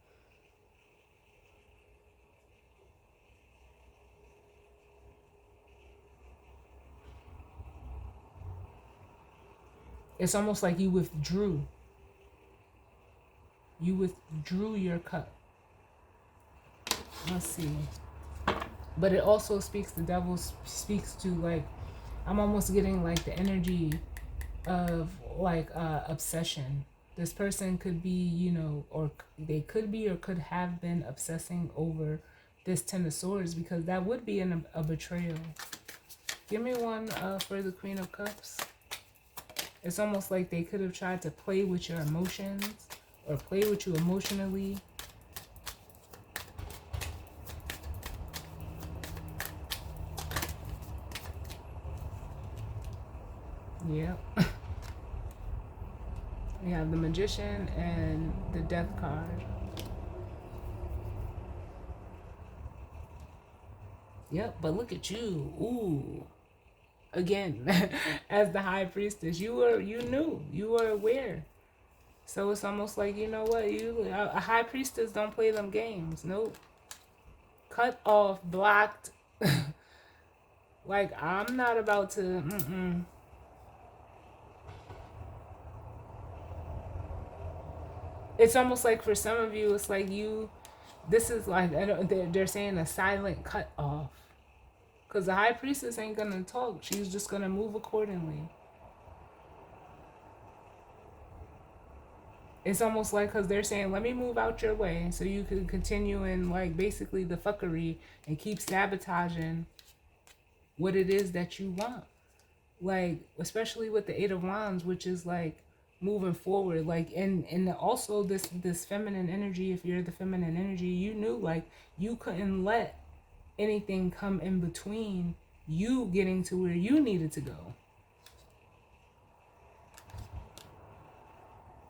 It's almost like you withdrew. You withdrew your cup. Let's see. But it also speaks, the devil speaks to like, I'm almost getting like the energy of like obsession. This person could be, you know, or they could be or could have been obsessing over this Ten of Swords, because that would be a betrayal. Give me one for the Queen of Cups. It's almost like they could have tried to play with your emotions or play with you emotionally. Yep. We have the Magician and the Death card. Yep, but look at you. Ooh. Again, as the High Priestess, you knew, you were aware. So it's almost like, you know what, a High Priestess don't play them games. Nope. Cut off, blocked. Like, I'm not about to, It's almost like for some of you, it's like this is like, they're saying a silent cut off. Because the High Priestess ain't going to talk. She's just going to move accordingly. It's almost like, because they're saying, let me move out your way so you can continue in like basically the fuckery and keep sabotaging what it is that you want. Like, especially with the Eight of Wands, which is like moving forward. Like, and also this feminine energy, if you're the feminine energy, you knew like you couldn't let anything come in between you getting to where you needed to go.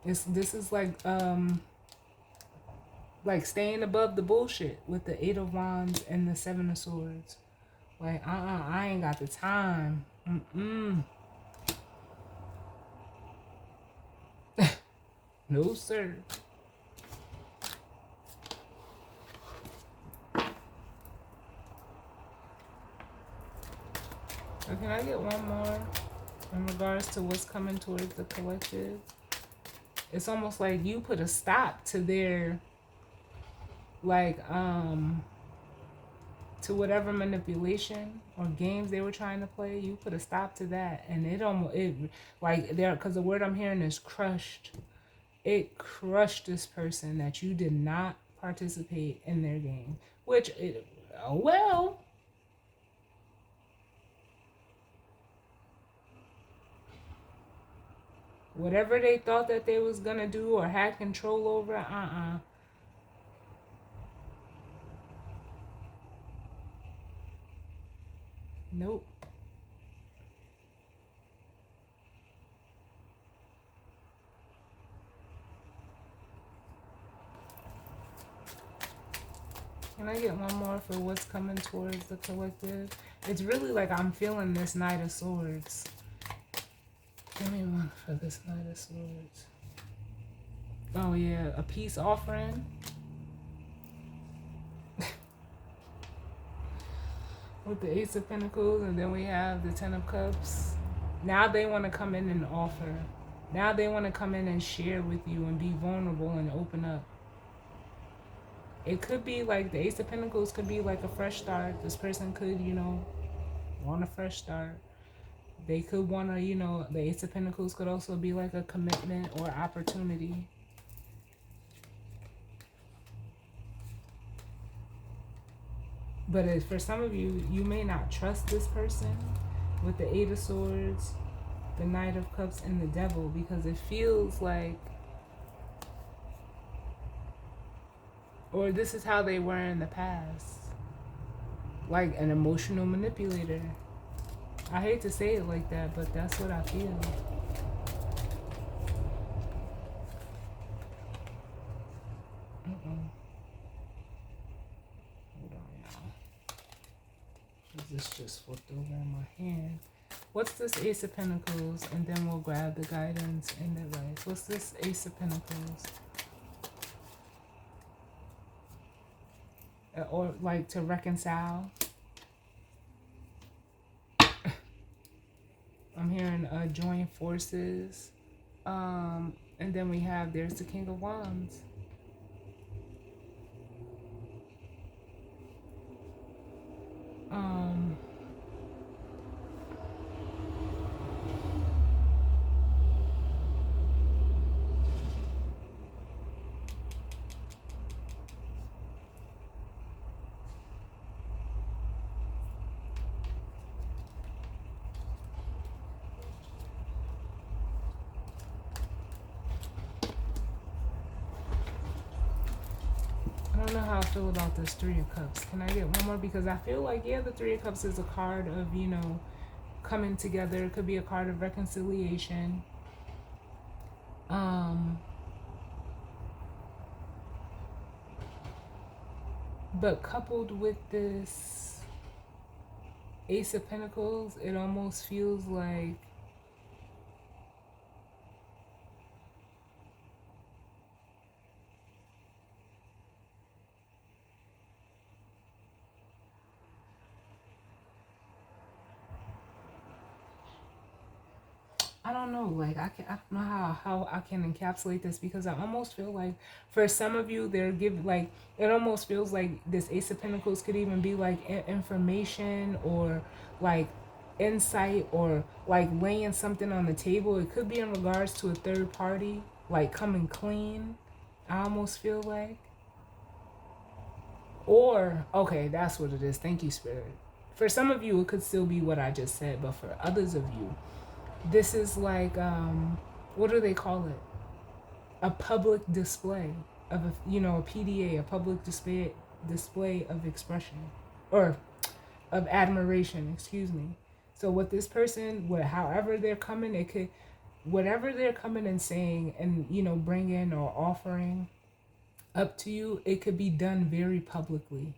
This is like staying above the bullshit with the Eight of Wands and the Seven of Swords. Like, I ain't got the time. No, sir. So can I get one more in regards to what's coming towards the collective? It's almost like you put a stop to their, like, to whatever manipulation or games they were trying to play. You put a stop to that, and like, there, because the word I'm hearing is crushed. It crushed this person that you did not participate in their game, which oh well. Whatever they thought that they was gonna do or had control over, nope. Can I get one more for what's coming towards the collective? It's really like I'm feeling this Knight of Swords. Give me one for this Knight of Swords. Oh yeah, a peace offering. With the Ace of Pentacles, and then we have the Ten of Cups. Now they want to come in and offer. Now they want to come in and share with you and be vulnerable and open up. It could be like the Ace of Pentacles could be like a fresh start. This person could, want a fresh start. They could want to, the Ace of Pentacles could also be like a commitment or opportunity. But for some of you, you may not trust this person with the Eight of Swords, the Knight of Cups, and the Devil, because it feels like, or this is how they were in the past, like an emotional manipulator. I hate to say it like that, but that's what I feel. Hold on, y'all. This just flipped over in my hand. What's this Ace of Pentacles? And then we'll grab the guidance and advice. What's this Ace of Pentacles? Or like to reconcile. I'm hearing join forces. And then we have, there's the King of Wands. I don't know how I feel about this Three of Cups. Can I get one more? Because I feel like, yeah, the Three of Cups is a card of, coming together. It could be a card of reconciliation. But coupled with this Ace of Pentacles, it almost feels like I don't know, like I don't know how I can encapsulate this, because I almost feel like for some of you they're like, it almost feels like this Ace of Pentacles could even be like information or like insight or like laying something on the table. It could be in regards to a third party, like coming clean, I almost feel like. Or, okay, that's what it is. Thank you, Spirit. For some of you, it could still be what I just said, but for others of you, this is like, what do they call it? A public display of a PDA, a public display of expression, or of admiration, excuse me. So what this person, however they're coming, it could, whatever they're coming and saying and, bringing or offering up to you, it could be done very publicly.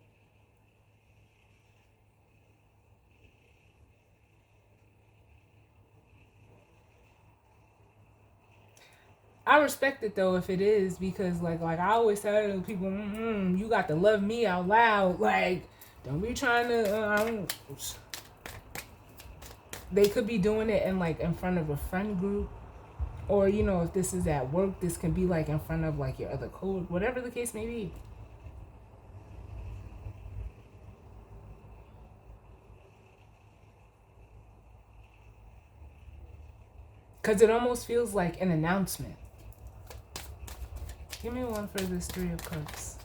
I respect it though if it is, because like I always tell people, you got to love me out loud. Like, don't be trying to. They could be doing it in like in front of a friend group, or if this is at work, this can be like in front of like your other coworker, whatever the case may be. Because it almost feels like an announcement. Give me one for this Three of Cups.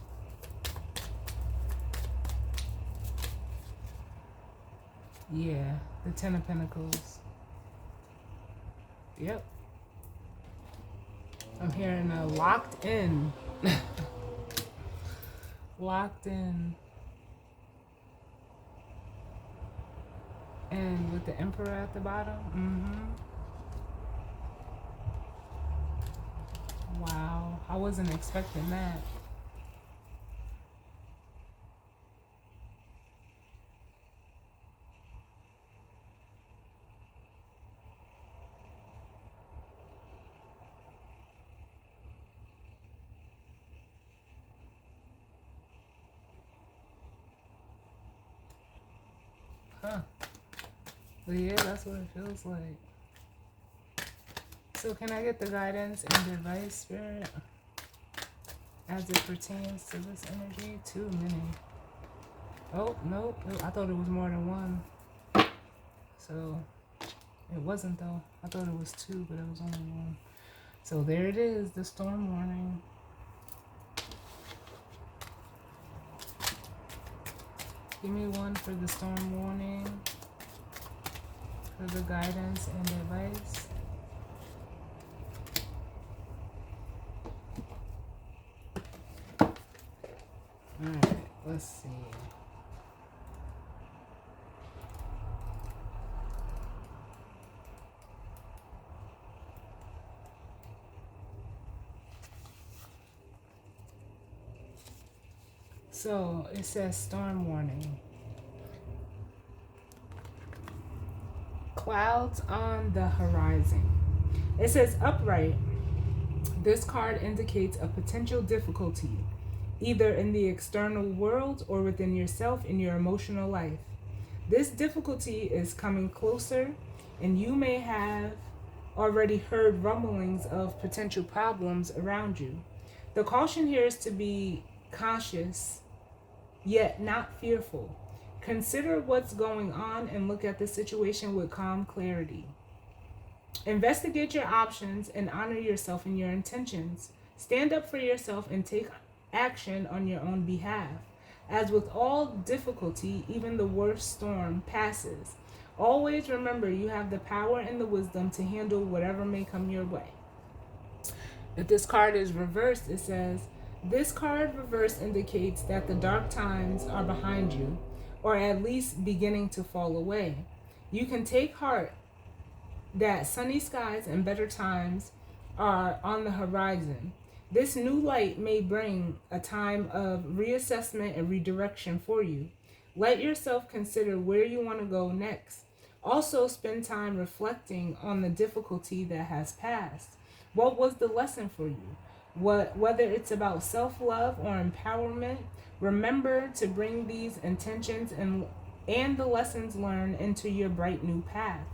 Yeah, the Ten of Pentacles. Yep. I'm hearing a locked in. Locked in. And with the Emperor at the bottom. Wow, I wasn't expecting that. Huh. But yeah, that's what it feels like. So can I get the guidance and advice, Spirit, as it pertains to this energy? Too many. Oh, nope. I thought it was more than one. So it wasn't though. I thought it was two, but it was only one. So there it is, the storm warning. Give me one for the storm warning, for the guidance and advice. Alright, let's see. So it says storm warning. Clouds on the horizon. It says upright. This card indicates a potential difficulty, either in the external world or within yourself in your emotional life. This difficulty is coming closer, and you may have already heard rumblings of potential problems around you. The caution here is to be conscious, yet not fearful. Consider what's going on and look at the situation with calm clarity. Investigate your options and honor yourself and your intentions. Stand up for yourself and take action on your own behalf. As with all difficulty, even the worst storm passes. Always remember you have the power and the wisdom to handle whatever may come your way. If this card is reversed, it says, this card reversed indicates that the dark times are behind you, or at least beginning to fall away. You can take heart that sunny skies and better times are on the horizon. This new light may bring a time of reassessment and redirection for you. Let yourself consider where you want to go next. Also, spend time reflecting on the difficulty that has passed. What was the lesson for you? Whether it's about self-love or empowerment, remember to bring these intentions and the lessons learned into your bright new path.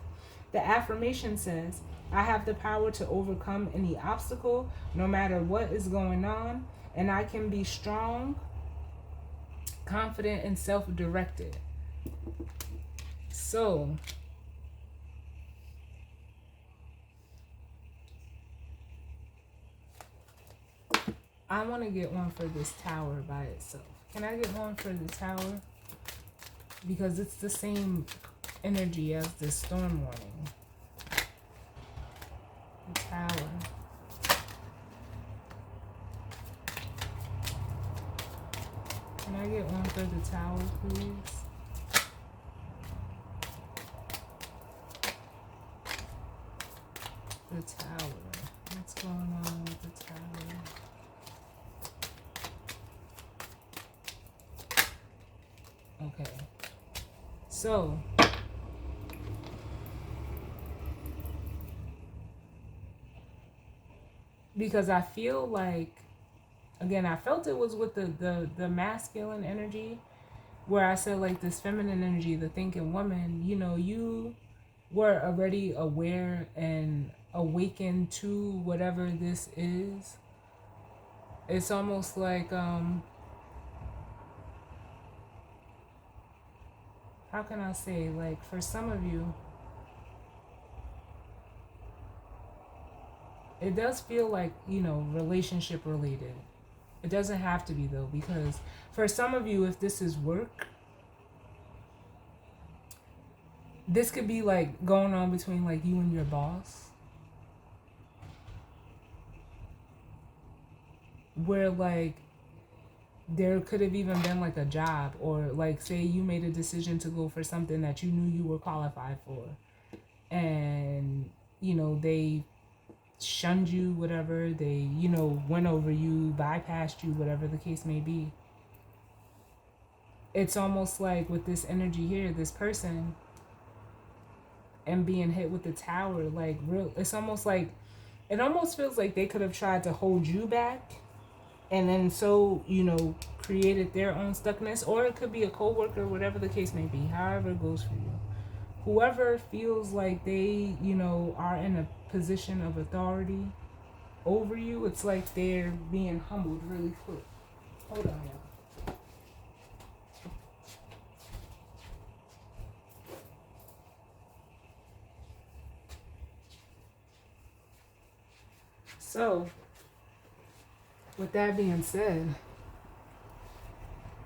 The affirmation says, I have the power to overcome any obstacle, no matter what is going on, and I can be strong, confident, and self-directed. So, I want to get one for this tower by itself. Can I get one for the tower? Because it's the same energy as the storm warning. The tower. Can I get one for the tower, please? The tower. What's going on with the tower? Okay. So, because I feel like, again, I felt it was with the masculine energy, where I said like this feminine energy, the thinking woman, you were already aware and awakened to whatever this is. It's almost like, how can I say, like, for some of you, it does feel like, relationship related. It doesn't have to be though, because for some of you, if this is work, this could be like going on between like you and your boss, where like there could have even been like a job, or like say you made a decision to go for something that you knew you were qualified for, and they shunned you, whatever, they went over you, bypassed you, whatever the case may be. It's almost like with this energy here, this person, and being hit with the tower, like real, it's almost like, it almost feels like they could have tried to hold you back, and then so created their own stuckness. Or it could be a coworker, whatever the case may be, however it goes for you. Whoever feels like they are in a position of authority over you, it's like they're being humbled really quick. Hold on, y'all. So, with that being said,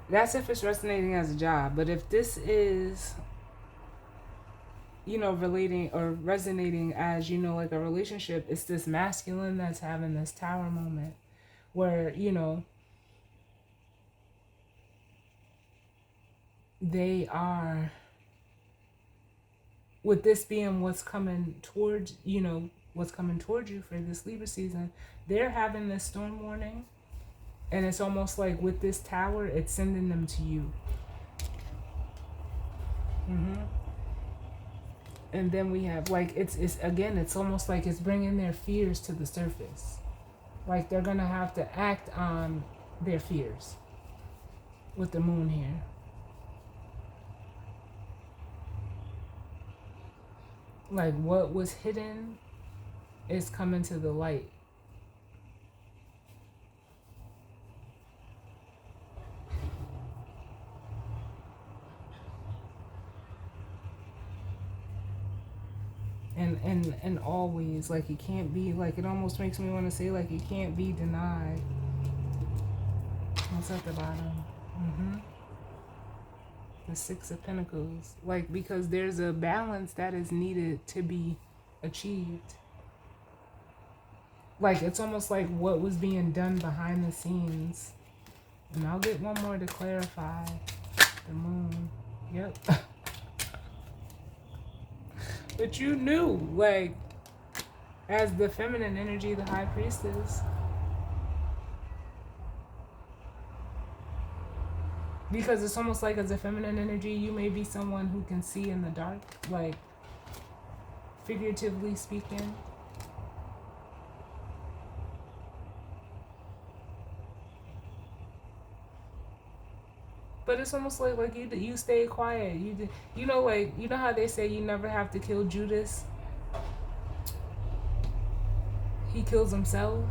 that's if it's resonating as a job. But if this is, relating or resonating as, like a relationship, it's this masculine that's having this tower moment where, they are, with this being what's coming towards, what's coming towards you for this Libra season, they're having this storm warning. And it's almost like with this tower, it's sending them to you. And then we have like, it's again, it's almost like it's bringing their fears to the surface. Like they're gonna have to act on their fears with the moon here. Like what was hidden is coming to the light. And always, like, it can't be, like, it almost makes me want to say, like, it can't be denied. What's at the bottom? The Six of Pentacles. Like, because there's a balance that is needed to be achieved. Like, it's almost like what was being done behind the scenes. And I'll get one more to clarify. The moon. Yep. But you knew, like, as the feminine energy, the high priestess. Because it's almost like as a feminine energy, you may be someone who can see in the dark, like, figuratively speaking. But it's almost like you stay quiet. Like, how they say you never have to kill Judas. He kills himself.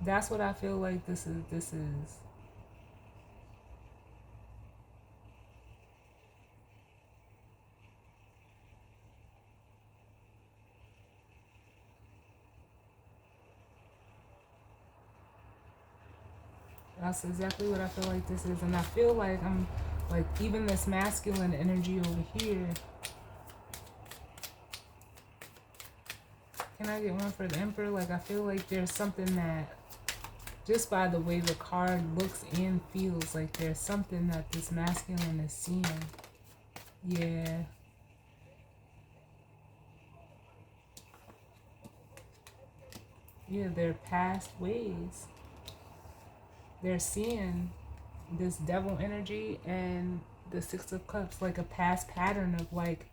That's what I feel like this is. That's exactly what I feel like this is. And I feel like I'm, like, even this masculine energy over here. Can I get one for the Emperor? Like, I feel like there's something that, just by the way the card looks and feels, like there's something that this masculine is seeing. Yeah. Yeah, their past ways. They're seeing this devil energy and the Six of Cups, like a past pattern of, like,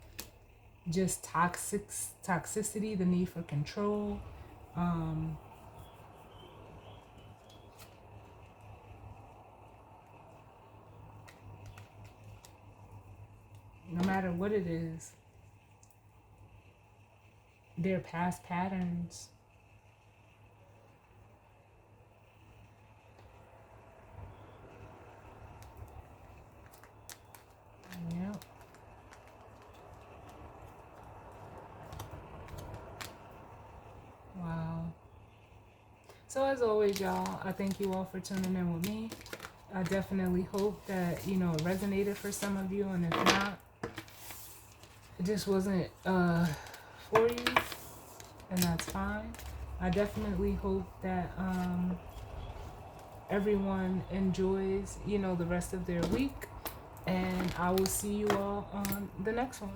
just toxicity, the need for control. Um, no matter what it is, their past patterns. Yep. Wow. So as always, y'all, I thank you all for tuning in with me. I definitely hope that, you know, it resonated for some of you, and if not, it just wasn't for you, and that's fine. I definitely hope that everyone enjoys, you know, the rest of their week, and I will see you all on the next one.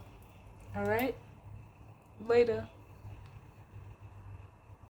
All right? Later.